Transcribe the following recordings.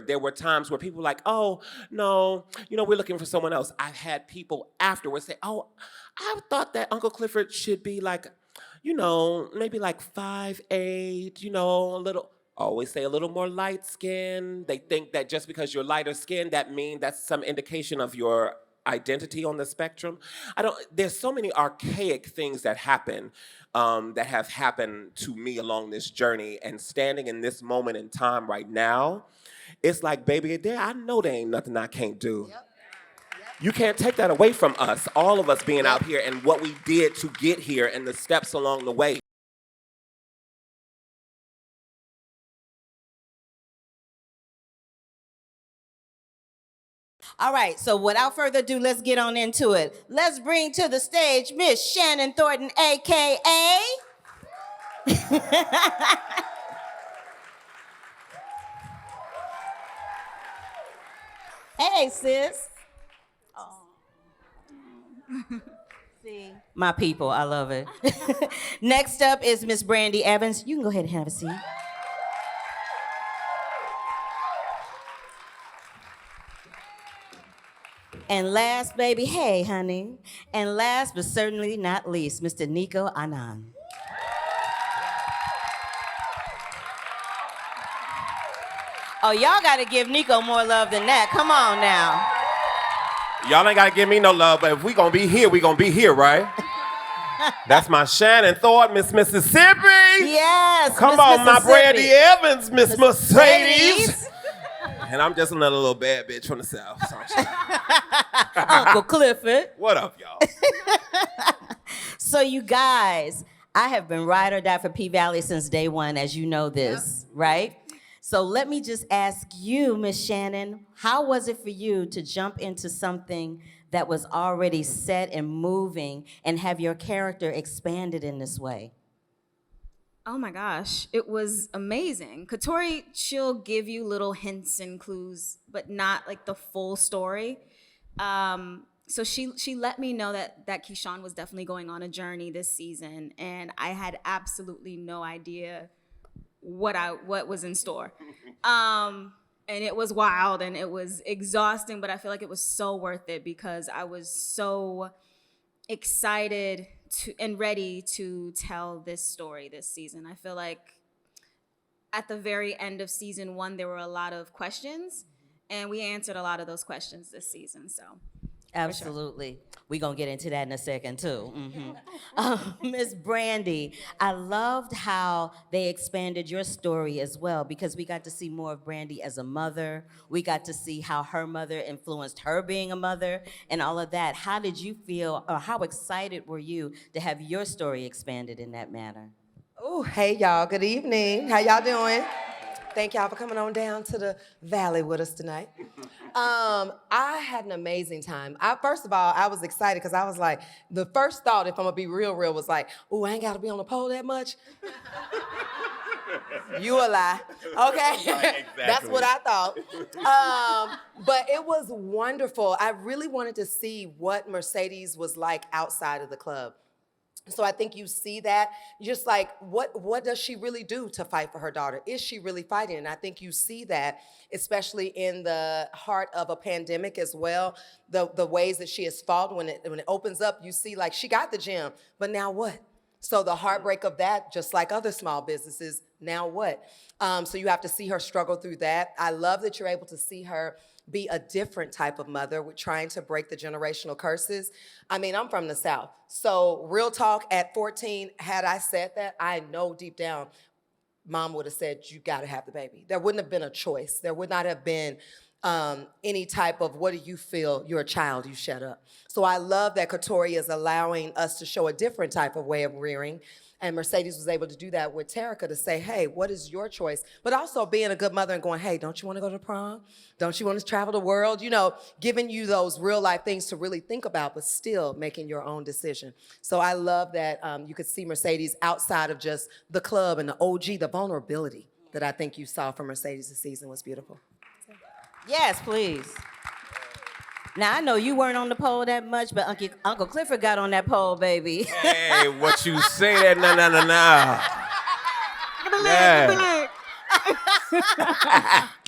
There were times where people were like, oh, no, we're looking for someone else. I've had people afterwards say, oh, I thought that Uncle Clifford should be like, maybe like 5'8", a little, always say a little more light skin. They think that just because you're lighter skinned, that's some indication of your identity on the spectrum. There's so many archaic things that happen, that have happened to me along this journey, and standing in this moment in time right now, it's like, baby, I know there ain't nothing I can't do. Yep. You can't take that away from us, all of us being out here and what we did to get here and the steps along the way. All right, so without further ado, let's get on into it. Let's bring to the stage Miss Shannon Thornton, a.k.a. Hey, sis. Oh. See, my people, I love it. Next up is Miss Brandee Evans. You can go ahead and have a seat. And last, baby, hey, honey. And last but certainly not least, Mr. Nicco Annan. Oh, y'all gotta give Nicco more love than that. Come on now. Y'all ain't gotta give me no love, but if we gonna be here, right? That's my Shannon Thornton, Miss Mississippi. Yes, come Miss on, my Mississippi. Brandee Evans, Miss Mercedes. And I'm just another little bad bitch from the South. So Uncle Clifford. What up, y'all? So you guys, I have been ride or die for P-Valley since day one, as you know this, right? So let me just ask you, Miss Shannon, how was it for you to jump into something that was already set and moving and have your character expanded in this way? Oh my gosh, it was amazing. Katori, she'll give you little hints and clues, but not like the full story. So she let me know that Keyshawn was definitely going on a journey this season, and I had absolutely no idea what was in store. And it was wild and it was exhausting, but I feel like it was so worth it because I was so excited and ready to tell this story this season. I feel like at the very end of season 1, there were a lot of questions, and we answered a lot of those questions this season, so. Absolutely. Sure. We're going to get into that in a second, too. Mm-hmm. Ms. Brandee, I loved how they expanded your story as well, because we got to see more of Brandee as a mother. We got to see how her mother influenced her being a mother and all of that. How did you feel, or how excited were you to have your story expanded in that manner? Oh, hey, y'all. Good evening. How y'all doing? Thank y'all for coming on down to the valley with us tonight. I had an amazing time. First of all, I was excited because I was like, the first thought, if I'm gonna be real, was like, ooh, I ain't gotta be on the pole that much. You a lie, okay? Exactly. That's what I thought. But it was wonderful. I really wanted to see what Mercedes was like outside of the club. So I think you see that, just like, what does she really do to fight for her daughter? Is she really fighting? And I think you see that, especially in the heart of a pandemic as well, the ways that she has fought. When it opens up, you see, like, she got the gym, but now what? So the heartbreak of that, just like other small businesses, now what? So you have to see her struggle through that. I love that you're able to see her be a different type of mother with trying to break the generational curses. I mean, I'm from the South. So real talk, at 14, had I said that, I know deep down, Mom would have said, you gotta have the baby. There wouldn't have been a choice. There would not have been any type of, what do you feel? You're a child, you shut up. So I love that Katori is allowing us to show a different type of way of rearing. And Mercedes was able to do that with Terica to say, hey, what is your choice? But also being a good mother and going, hey, don't you want to go to prom? Don't you want to travel the world? You know, giving you those real life things to really think about, but still making your own decision. So I love that you could see Mercedes outside of just the club and the OG, the vulnerability that I think you saw from Mercedes this season was beautiful. Yes, please. Now, I know you weren't on the pole that much, but Uncle Clifford got on that pole, baby. Hey, what you say that? No. Yeah.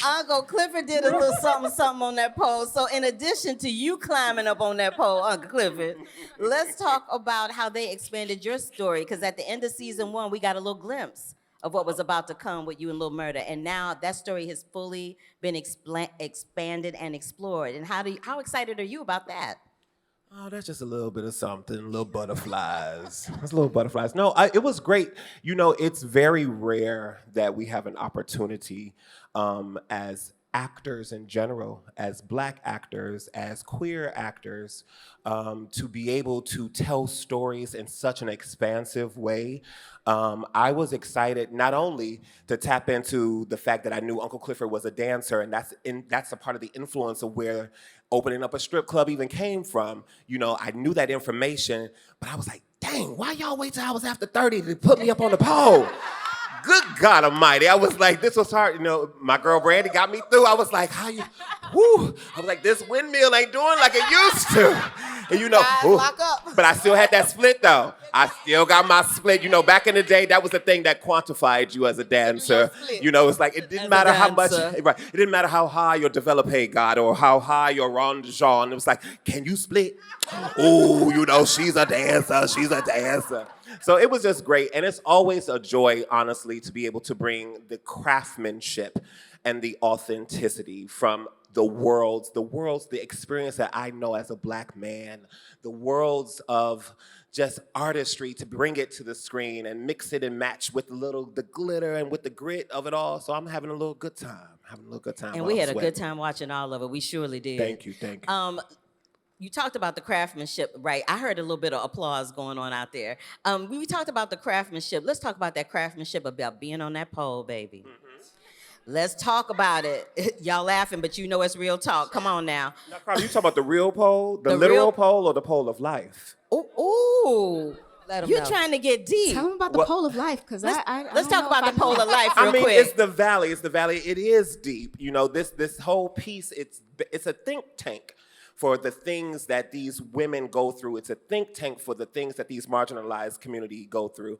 Uncle Clifford did a little something on that pole. So in addition to you climbing up on that pole, Uncle Clifford, let's talk about how they expanded your story. Because at the end of season 1, we got a little glimpse of what was about to come with you and Lil Murda. And now that story has fully been expanded and explored. And how excited are you about that? Oh, that's just a little bit of something, little butterflies. That's little butterflies. No, it was great. You know, it's very rare that we have an opportunity as actors in general, as Black actors, as queer actors, to be able to tell stories in such an expansive way. I was excited not only to tap into the fact that I knew Uncle Clifford was a dancer, and that's a part of the influence of where opening up a strip club even came from. You know, I knew that information, but I was like, dang, why y'all wait till I was after 30 to put me up on the pole? Good God Almighty. I was like, this was hard. You know, my girl Brandee got me through. I was like, how you, whoo. I was like, this windmill ain't doing like it used to. And you know, Lock up. but I still had that split though. I still got my split. You know, back in the day, that was the thing that quantified you as a dancer. You know, it's like, it didn't matter how much, right? It didn't matter how high your developpe got or how high your ronde-jean. It was like, can you split? Oh, you know, she's a dancer. She's a dancer. So it was just great. And it's always a joy, honestly, to be able to bring the craftsmanship and the authenticity from the experience that I know as a Black man, the worlds of just artistry, to bring it to the screen and mix it and match with the glitter and with the grit of it all. So I'm having a little good time. And we had a good time watching all of it. We surely did. Thank you. You talked about the craftsmanship, right? I heard a little bit of applause going on out there. We talked about the craftsmanship. Let's talk about that craftsmanship about being on that pole, baby. Mm-hmm. Let's talk about it. Y'all laughing, but you know it's real talk. Come on now. Now, Carla, you talking about the real pole, the literal pole, or the pole of life? Ooh. You're know. trying to get deep. Tell them about the pole of life, because Let's talk about the pole of life real I mean, quick. it's the valley. It is deep. You know, this whole piece, it's a think tank for the things that these women go through. It's a think tank for the things that these marginalized community go through.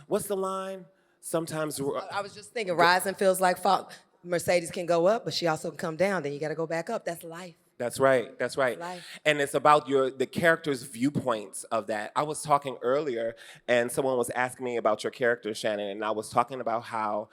What's the line? Sometimes I was just thinking, rising feels like fall. Mercedes can go up, but she also can come down. Then you got to go back up. That's life. That's right. Life. And it's about the character's viewpoints of that. I was talking earlier, and someone was asking me about your character, Shannon, and I was talking about how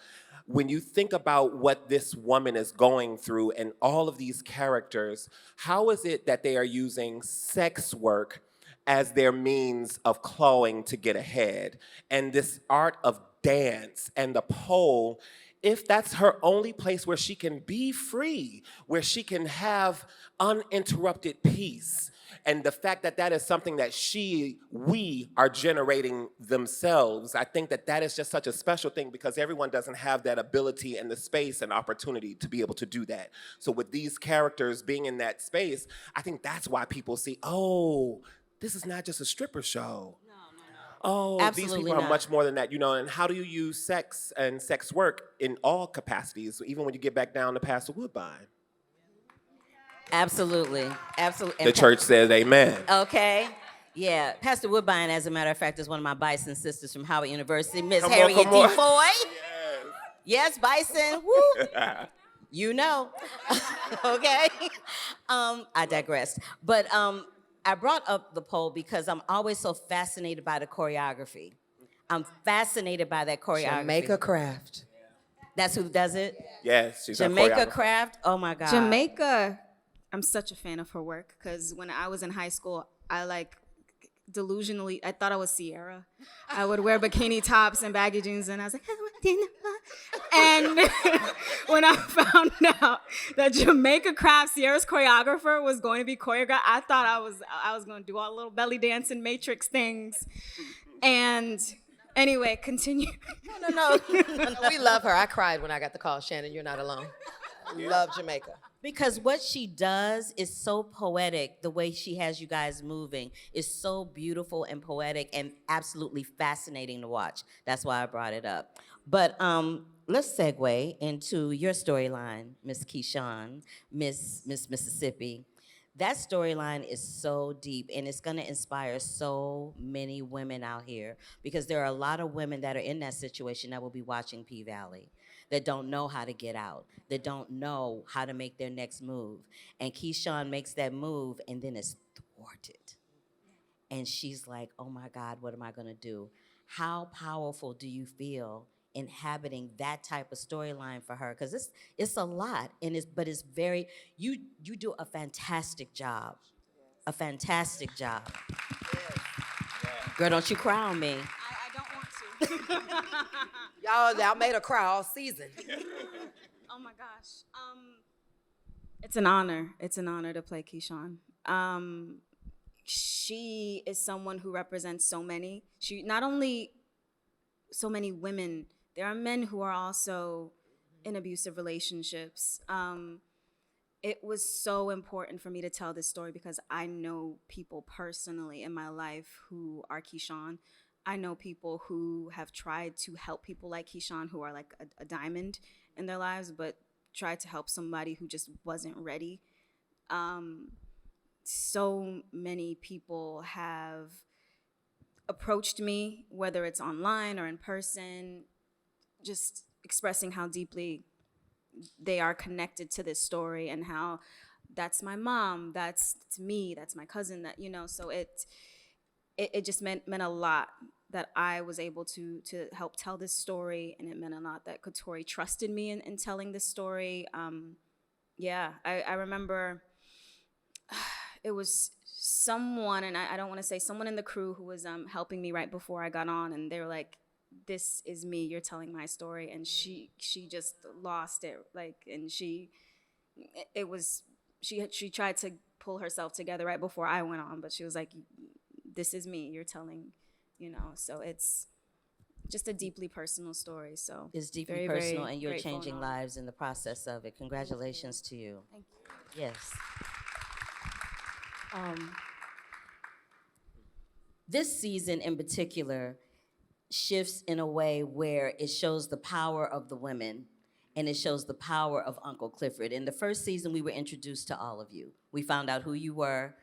when you think about what this woman is going through and all of these characters, how is it that they are using sex work as their means of clawing to get ahead? And this art of dance and the pole, if that's her only place where she can be free, where she can have uninterrupted peace, and the fact that that is something that we are generating themselves, I think that is just such a special thing, because everyone doesn't have that ability and the space and opportunity to be able to do that. So with these characters being in that space, I think that's why people see, oh, this is not just a stripper show. Oh, Absolutely these people not. are much more than that, you know. And how do you use sex and sex work in all capacities, even when you get back down to Pastor Woodbine? Absolutely. The church says amen. Okay. Yeah, Pastor Woodbine, as a matter of fact, is one of my Bison sisters from Howard University, Miss Come on, Harriet come on. D. Foy. Yes, Bison. Woo. You know. Okay. I digressed. But I brought up the pole because I'm always so fascinated by the choreography. I'm fascinated by that choreography. Jamaica Craft. That's who does it? Yes, she's a Jamaica choreographer. Craft. Oh my God. Jamaica, I'm such a fan of her work, because when I was in high school, I delusionally, I thought I was Sierra. I would wear bikini tops and baggy jeans, and I was like, and when I found out that Jamaica Craft, Sierra's choreographer, was going to be choreographed, I thought I was going to do all the little belly dancing matrix things. And anyway, continue. No. We love her. I cried when I got the call. Shannon, you're not alone. Love Jamaica. Because what she does is so poetic. The way she has you guys moving is so beautiful and poetic and absolutely fascinating to watch. That's why I brought it up. But let's segue into your storyline, Miss Keyshawn, Miss Mississippi. That storyline is so deep, and it's gonna inspire so many women out here, because there are a lot of women that are in that situation that will be watching P-Valley. that don't know how to get out, that don't know how to make their next move. And Keyshawn makes that move and then it's thwarted. And she's like, oh my God, what am I gonna do? How powerful do you feel inhabiting that type of storyline for her? Because it's a lot, and but it's very, you do a fantastic job. A fantastic job. Girl, don't you cry on me. I don't want to. Y'all made her cry all season. Oh my gosh. It's an honor. It's an honor to play Keyshawn. She is someone who represents so many. She not only so many women, there are men who are also in abusive relationships. It was so important for me to tell this story because I know people personally in my life who are Keyshawn. I know people who have tried to help people like Keyshawn who are like a diamond in their lives, but tried to help somebody who just wasn't ready. So many people have approached me, whether it's online or in person, just expressing how deeply they are connected to this story and how that's my mom, that's me, that's my cousin, that, you know, so it just meant a lot that I was able to help tell this story, and it meant a lot that Katori trusted me in telling this story. I remember it was someone, and I don't want to say someone in the crew who was helping me right before I got on, and they were like, this is me, you're telling my story. And she just lost it, like, and she tried to pull herself together right before I went on, but she was like, this is me, you're telling, you know. So it's just a deeply personal story. So It's deeply very, personal, very and you're grateful and changing honored. lives in the process of it. Congratulations to you. Thank you. Yes. This season in particular shifts in a way where it shows the power of the women and it shows the power of Uncle Clifford. In the first season, we were introduced to all of you. We found out who you were,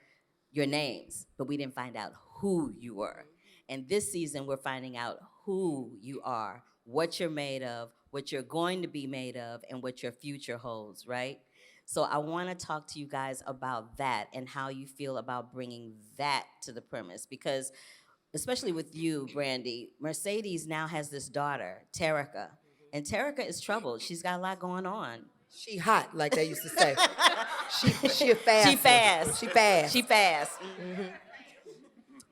your names, but we didn't find out who you were. And this season, we're finding out who you are, what you're made of, what you're going to be made of, and what your future holds, right? So I want to talk to you guys about that and how you feel about bringing that to the premise, because especially with you, Brandee, Mercedes now has this daughter, Terica, and Terica is troubled. She's got a lot going on. She hot, like they used to say. she a fast. She fast. She fast. She fast. Mm-hmm.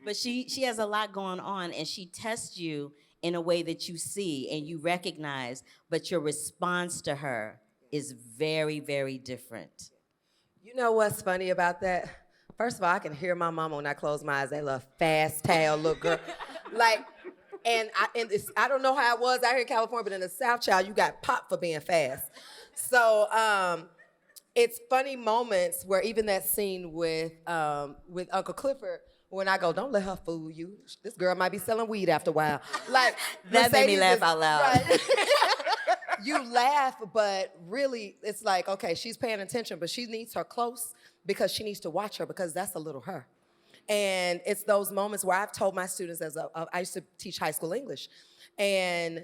But she has a lot going on, and she tests you in a way that you see and you recognize, but your response to her is very, very different. You know what's funny about that? First of all, I can hear my mama when I close my eyes. That little fast tail little girl. Like, I don't know how it was out here in California, but in the South, child, you got popped for being fast. So it's funny moments where even that scene with Uncle Clifford, when I go, don't let her fool you. This girl might be selling weed after a while. Like that made me laugh out loud. Right. You laugh, but really, it's like, okay, she's paying attention, but she needs her close because she needs to watch her because that's a little her. And it's those moments where I've told my students, I used to teach high school English, and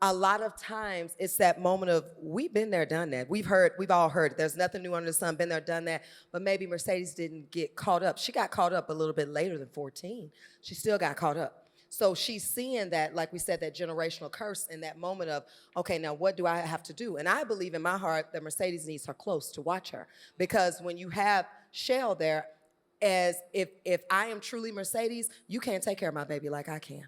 a lot of times it's that moment of, we've been there, done that. We've all heard it. There's nothing new under the sun, been there, done that. But maybe Mercedes didn't get caught up. She got caught up a little bit later than 14. She still got caught up. So she's seeing that, like we said, that generational curse in that moment of, okay, now what do I have to do? And I believe in my heart that Mercedes needs her close to watch her. Because when you have Shell there, as if I am truly Mercedes, you can't take care of my baby like I can.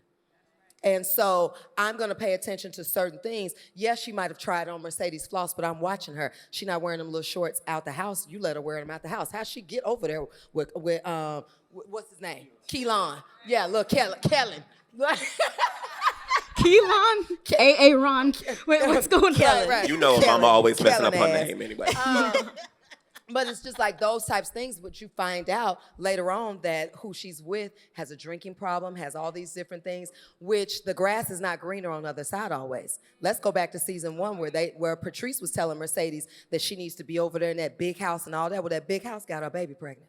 And so I'm going to pay attention to certain things. Yes, she might have tried on Mercedes floss, but I'm watching her. She's not wearing them little shorts out the house. You let her wear them out the house. How'd she get over there with what's his name? Keelan. Yeah, look, Kellen. Keelan? Aaron. Wait, what's going on? Right. You know, Kellen. Mama always messing up her Kellen ass. name anyway. But it's just like those types of things, but you find out later on that who she's with has a drinking problem, has all these different things, which the grass is not greener on the other side always. Let's go back to season 1 where Patrice was telling Mercedes that she needs to be over there in that big house and all that. Well, that big house got her baby pregnant.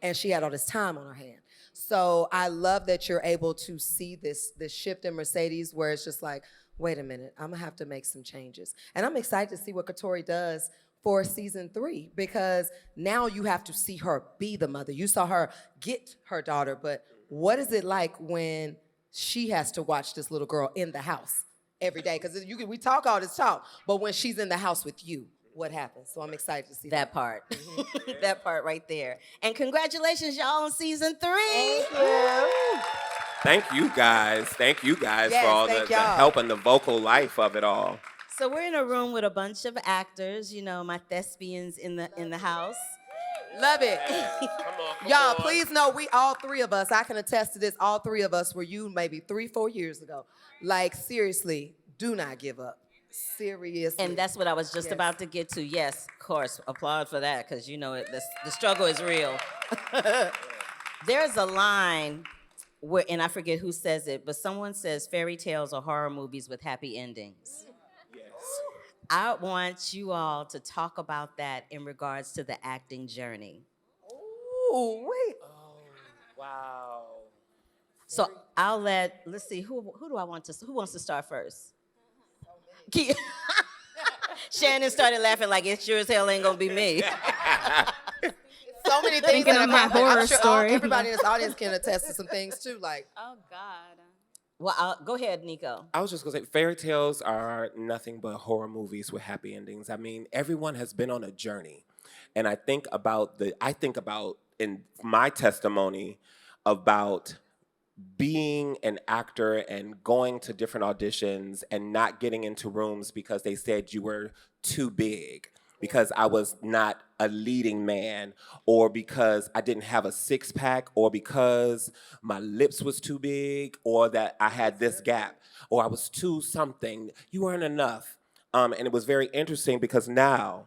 And she had all this time on her hand. So I love that you're able to see this shift in Mercedes where it's just like, wait a minute, I'm gonna have to make some changes. And I'm excited to see what Katori does for season 3, because now you have to see her be the mother. You saw her get her daughter, but what is it like when she has to watch this little girl in the house every day? Because we talk all this talk, but when she's in the house with you, what happens? So I'm excited to see That part. That part right there. And congratulations, y'all, on season 3. Thank you. Thank you guys. Thank you guys Yes, for all thank the y'all. help and the vocal life of it all. So we're in a room with a bunch of actors, you know, my thespians in the house. Love it. Come Y'all, on. please know we all 3 of us, I can attest to this, all 3 of us were you maybe 3-4 years ago. Like, seriously, do not give up. Seriously. And that's what I was just Yes. about to get to. Yes, of course, applaud for that, because you know the struggle is real. There's a line where, and I forget who says it, but someone says fairy tales are horror movies with happy endings. Yes. I want you all to talk about that in regards to the acting journey. Ooh, wait. Oh, wow. So let's see, who wants to start first? Shannon started laughing like it sure as hell ain't gonna be me. So many things Thinking that of have my happened. I'm horror sure story. everybody in this audience can attest to some things too. Like, Oh God. Well, go ahead, Nicco. I was just gonna say, fairy tales are nothing but horror movies with happy endings. I mean, everyone has been on a journey, and I think about in my testimony about being an actor and going to different auditions and not getting into rooms because they said you were too big, because I was not a leading man, or because I didn't have a six-pack, or because my lips was too big, or that I had this gap, or I was too something. You weren't enough. And it was very interesting because now,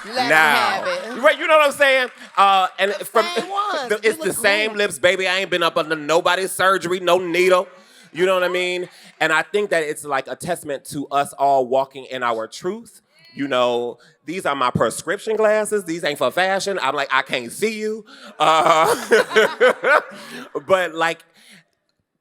let him have it. right? You know what I'm saying? And The same ones. it's You the look same great. lips, baby. I ain't been up under nobody's surgery, no needle. You know what I mean? And I think that it's like a testament to us all walking in our truth. You know, these are my prescription glasses. These ain't for fashion. I'm like, I can't see you. But like,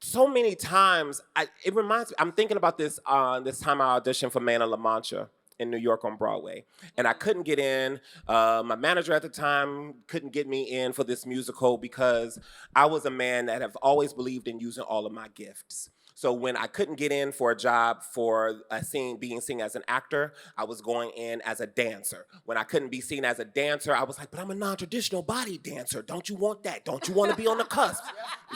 so many times, it reminds me, I'm thinking about this this time I auditioned for Man of La Mancha in New York on Broadway. And I couldn't get in. My manager at the time couldn't get me in for this musical because I was a man that have always believed in using all of my gifts. So when I couldn't get in for a job for being seen as an actor, I was going in as a dancer. When I couldn't be seen as a dancer, I was like, but I'm a non-traditional body dancer. Don't you want that? Don't you want to be on the cusp?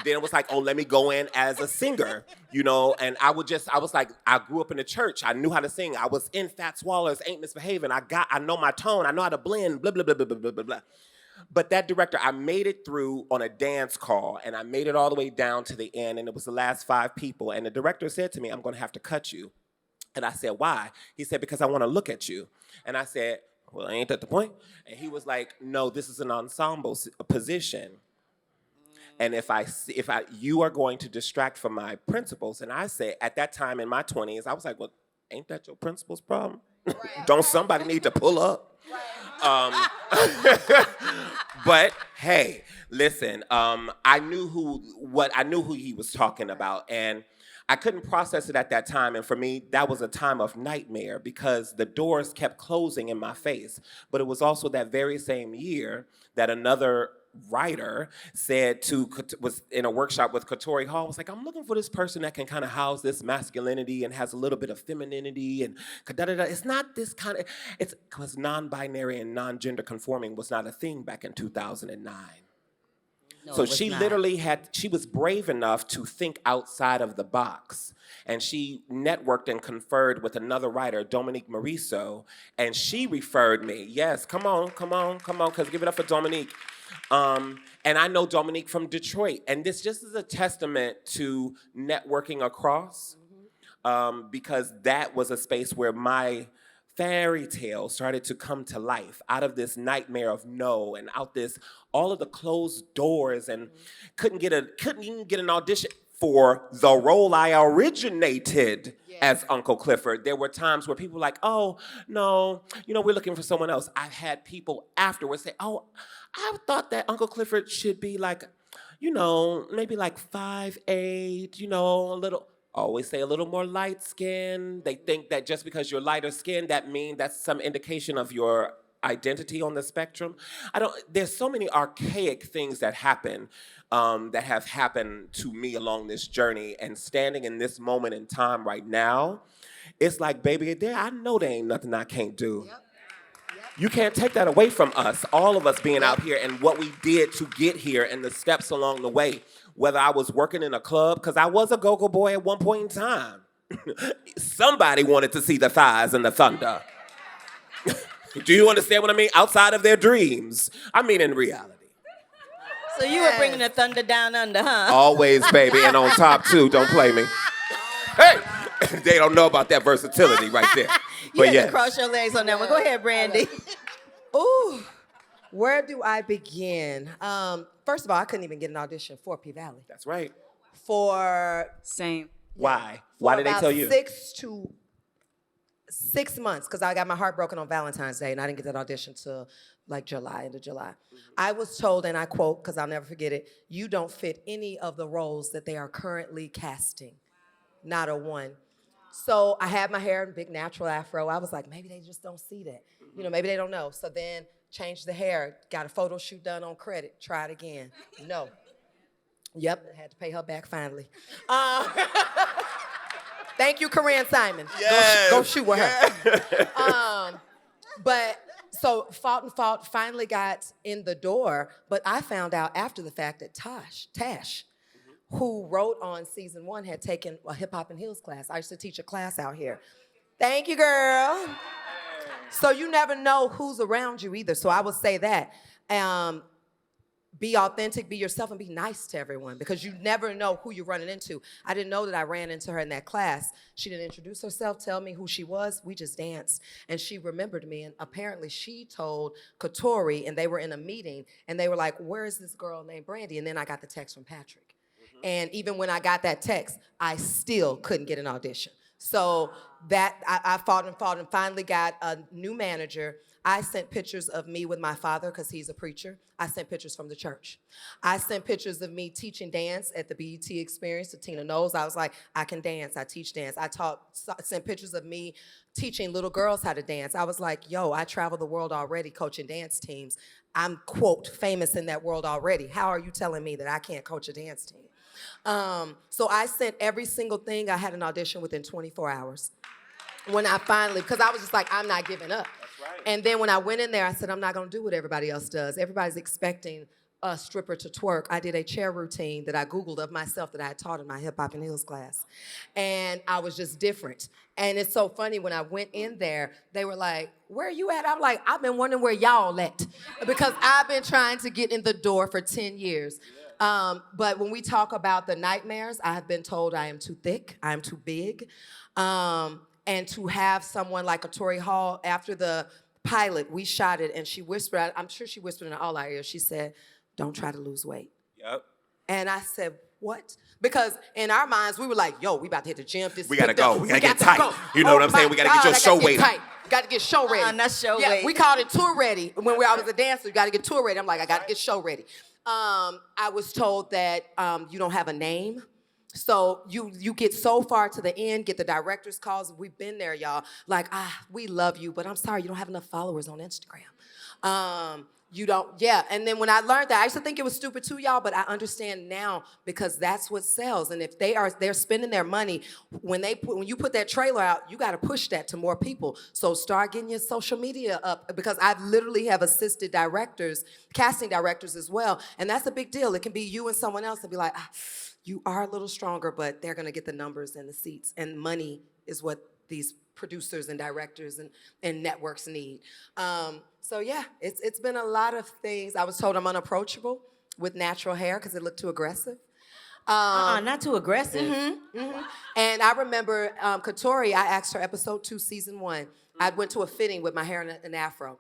Then it was like, oh, let me go in as a singer, you know? And I was like, I grew up in the church. I knew how to sing. I was in Fat Swallowers, Ain't Misbehaving. I know my tone. I know how to blend, blah, blah, blah, blah, blah, blah, blah. But that director, I made it through on a dance call, and I made it all the way down to the end, and it was the last 5 people. And the director said to me, I'm going to have to cut you. And I said, why? He said, because I want to look at you. And I said, well, ain't that the point? And he was like, no, this is an ensemble position. And if you are going to distract from my principles, and I said, at that time in my 20s, I was like, well, ain't that your principal's problem? Don't somebody need to pull up? But hey, listen, I knew who he was talking about, and I couldn't process it at that time. And for me, that was a time of nightmare because the doors kept closing in my face. But it was also that very same year that another writer was in a workshop with Katori Hall, was like, I'm looking for this person that can kind of house this masculinity and has a little bit of femininity and da-da-da. It's not this kind of, it's because non-binary and non-gender conforming was not a thing back in 2009. No, So it was she not. literally she was brave enough to think outside of the box. And she networked and conferred with another writer, Dominique Morisseau, and she referred me. Yes, come on, because give it up for Dominique. And I know Dominique from Detroit. And this just is a testament to networking across, because that was a space where my fairy tale started to come to life out of this nightmare of no, and all of the closed doors, and couldn't even get an audition for the role I originated as Uncle Clifford. There were times where people were like, oh, no, we're looking for someone else. I've had people afterwards say, oh, I thought that Uncle Clifford should be like, maybe like 5'8", a little. always say a little more light skin. They think that just because you're lighter skinned, that means that's some indication of your identity on the spectrum. There's so many archaic things that happen, that have happened to me along this journey, and standing in this moment in time right now, it's like, baby, I know there ain't nothing I can't do. Yep. You can't take that away from us, all of us being out here and what we did to get here and the steps along the way. Whether I was working in a club, because I was a go-go boy at one point in time. Somebody wanted to see the thighs and the thunder. Do you understand what I mean? Outside of their dreams. I mean in reality. So you were bringing the thunder down under, huh? Always, baby, and on top too. Don't play me. Hey! They don't know about that versatility right there. You had to cross your legs on that one. Go ahead, Brandee. Ooh, where do I begin? First of all, I couldn't even get an audition for P Valley. That's right. Same. Why? Why did they tell you? 6 months, because I got my heart broken on Valentine's Day, and I didn't get that audition till like end of July. Mm-hmm. I was told, and I quote, because I'll never forget it, you don't fit any of the roles that they are currently casting. Not a one. So I had my hair in big natural afro. I was like, maybe they just don't see that. You know, maybe they don't know. So then changed the hair, got a photo shoot done on credit, tried again. No. Yep, I had to pay her back finally. Thank you, Corinne Simon. Yes. Go shoot with her. But so fought, finally got in the door. But I found out after the fact that Tash, who wrote on season 1, had taken a hip hop and heels class. I used to teach a class out here. Thank you, girl. So you never know who's around you either. So I would say that. Be authentic, be yourself, and be nice to everyone, because you never know who you're running into. I didn't know that I ran into her in that class. She didn't introduce herself, tell me who she was. We just danced, and she remembered me, and apparently she told Katori, and they were in a meeting, and they were like, where is this girl named Brandee? And then I got the text from Patrick. And even when I got that text, I still couldn't get an audition. So that I fought and finally got a new manager. I sent pictures of me with my father, because he's a preacher. I sent pictures from the church. I sent pictures of me teaching dance at the BET Experience to Tina Knowles. I was like, I can dance, I teach dance. Sent pictures of me teaching little girls how to dance. I was like, yo, I travel the world already coaching dance teams. I'm, quote, famous in that world already. How are you telling me that I can't coach a dance team? So I sent every single thing. I had an audition within 24 hours. When I finally, because I was just like, I'm not giving up. That's right. And then when I went in there, I said, I'm not gonna do what everybody else does. Everybody's expecting a stripper to twerk. I did a chair routine that I Googled of myself that I had taught in my hip hop and heels class. And I was just different. And it's so funny, when I went in there, they were like, where are you at? I'm like, I've been wondering where y'all at. Because I've been trying to get in the door for 10 years. But when we talk about the nightmares, I have been told I am too thick, I am too big. And to have someone like Katori Hall, after the pilot, we shot it, and she whispered, I'm sure she whispered in all our ears, she said, don't try to lose weight. Yep. And I said, what? Because in our minds, we were like, yo, we about to hit the gym. We gotta go. We gotta get tight. You know what I'm saying? We gotta get your show weight. Got to get show ready. Not show weight. We called it tour ready. When I was a dancer, you got to get tour ready. I'm like, I got to get show ready. I was told that you don't have a name. So you get so far to the end, get the director's calls. We've been there, y'all. Like, we love you, but I'm sorry, you don't have enough followers on Instagram. You don't, yeah. And then when I learned that, I used to think it was stupid too, y'all, but I understand now, because that's what sells. And if they're spending their money, when you put that trailer out, you got to push that to more people. So start getting your social media up, because I literally have assisted directors, casting directors as well. And that's a big deal. It can be you and someone else and be like, you are a little stronger, but they're gonna get the numbers and the seats, and money is what these producers and directors and networks need. So yeah, it's been a lot of things. I was told I'm unapproachable with natural hair because it looked too aggressive. Not too aggressive. And I remember Katori, I asked her episode 2, season 1. I went to a fitting with my hair in an afro.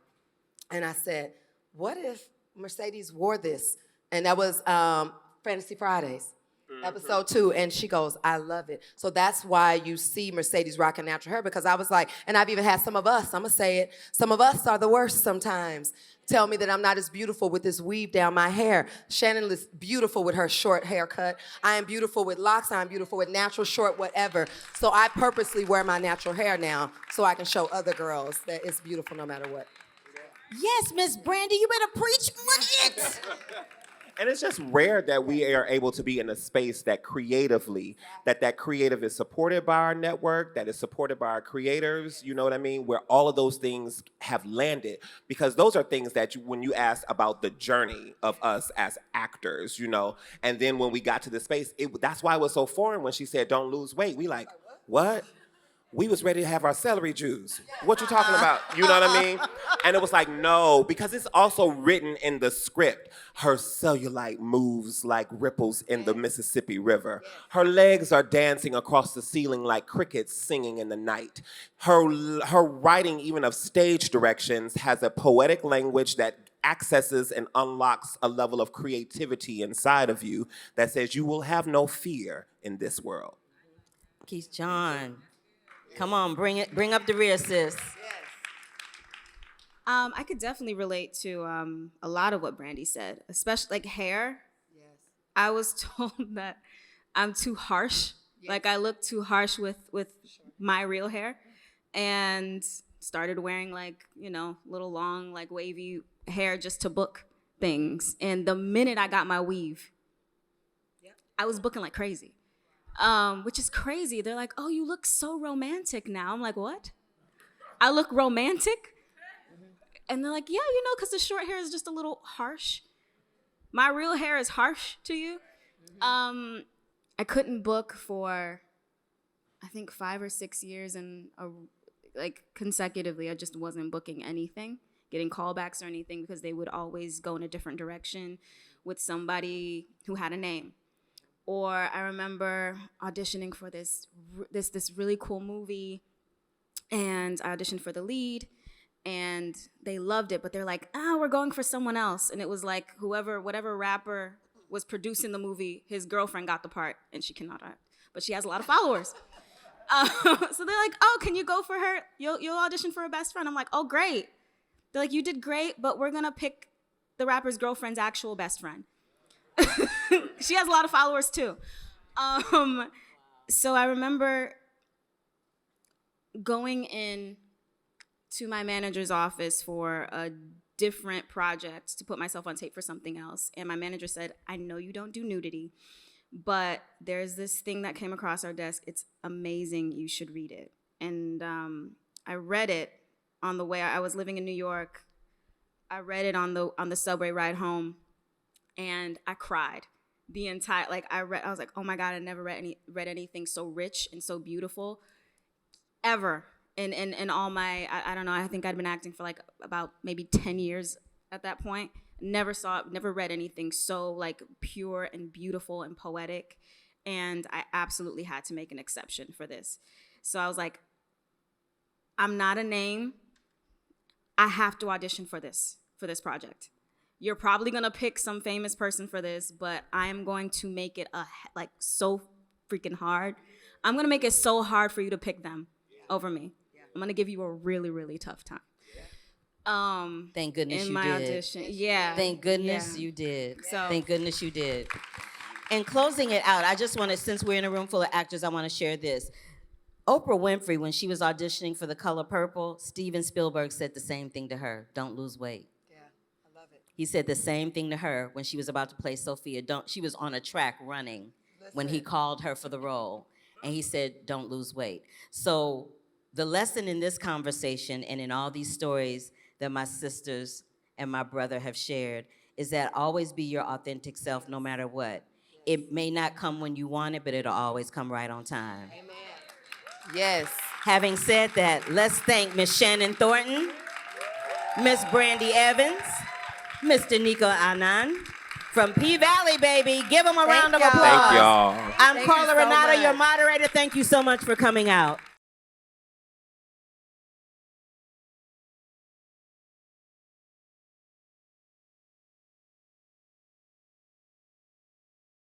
And I said, what if Mercedes wore this? And that was Fantasy Fridays. Episode 2, and she goes, I love it. So that's why you see Mercedes rocking natural hair, because I was like, and I've even had some of us, I'm gonna say it, some of us are the worst sometimes. Tell me that I'm not as beautiful with this weave down my hair. Shannon is beautiful with her short haircut. I am beautiful with locks. I am beautiful with natural, short, whatever. So I purposely wear my natural hair now so I can show other girls that it's beautiful no matter what. Yes, Miss Brandee, you better preach on it. And it's just rare that we are able to be in a space that creatively, that creative is supported by our network, that is supported by our creators, you know what I mean? Where all of those things have landed. Because those are things that when you ask about the journey of us as actors, you know, and then when we got to the space, that's why it was so foreign when she said, don't lose weight. We like, what? We was ready to have our celery juice. What you talking about? You know what I mean? And it was like, no, because it's also written in the script. Her cellulite moves like ripples in the Mississippi River. Her legs are dancing across the ceiling like crickets singing in the night. Her writing, even of stage directions, has a poetic language that accesses and unlocks a level of creativity inside of you that says you will have no fear in this world. Keith John. Come on, bring up the rear, sis. I could definitely relate to a lot of what Brandee said, especially like hair. Yes. I was told that I'm too harsh. Yes. Like I look too harsh with my real hair, and started wearing like, you know, little long like wavy hair just to book things. And the minute I got my weave, I was booking like crazy. Which is crazy. They're like, oh, you look so romantic now. I'm like, what? I look romantic? And they're like, yeah, you know, because the short hair is just a little harsh. My real hair is harsh to you. I couldn't book for, I think, 5 or 6 years and like consecutively. I just wasn't booking anything, getting callbacks or anything, because they would always go in a different direction with somebody who had a name. Or I remember auditioning for this really cool movie, and I auditioned for the lead, and they loved it, but they're like, we're going for someone else. And it was like whatever rapper was producing the movie, his girlfriend got the part, and she cannot act, but she has a lot of followers. So they're like, oh, can you go for her? You'll audition for a best friend. I'm like, oh, great. They're like, you did great, but we're gonna pick the rapper's girlfriend's actual best friend. She has a lot of followers too. So I remember going in to my manager's office for a different project to put myself on tape for something else. And my manager said, I know you don't do nudity, but there's this thing that came across our desk. It's amazing. You should read it. And I read it on the way. I was living in New York. I read it on the subway ride home. And I cried the entire, like I was like, oh my God, I never read anything so rich and so beautiful ever in all my, I don't know, I think I'd been acting for like about maybe 10 years at that point. Never read anything so like pure and beautiful and poetic. And I absolutely had to make an exception for this. So I was like, I'm not a name. I have to audition for this project. You're probably gonna pick some famous person for this, but I'm going to make it like so freaking hard. I'm gonna make it so hard for you to pick them over me. I'm gonna give you a really, really tough time. Thank goodness in you did. In my audition, yeah. Thank goodness you did. So, thank goodness you did. And closing it out, I just want to, since we're in a room full of actors, I want to share this. Oprah Winfrey, when she was auditioning for The Color Purple, Steven Spielberg said the same thing to her: don't lose weight. He said the same thing to her when she was about to play Sophia. She was on a track running when he called her for the role. And he said, don't lose weight. So the lesson in this conversation and in all these stories that my sisters and my brother have shared is that always be your authentic self no matter what. It may not come when you want it, but it'll always come right on time. Amen. Yes. Having said that, let's thank Miss Shannon Thornton, Miss Brandee Evans, Mr. Nicco Annan from P-Valley, baby. Give them a round of applause. Thank y'all. I'm Thank Carla you so Renata, your much. moderator. Thank you so much for coming out.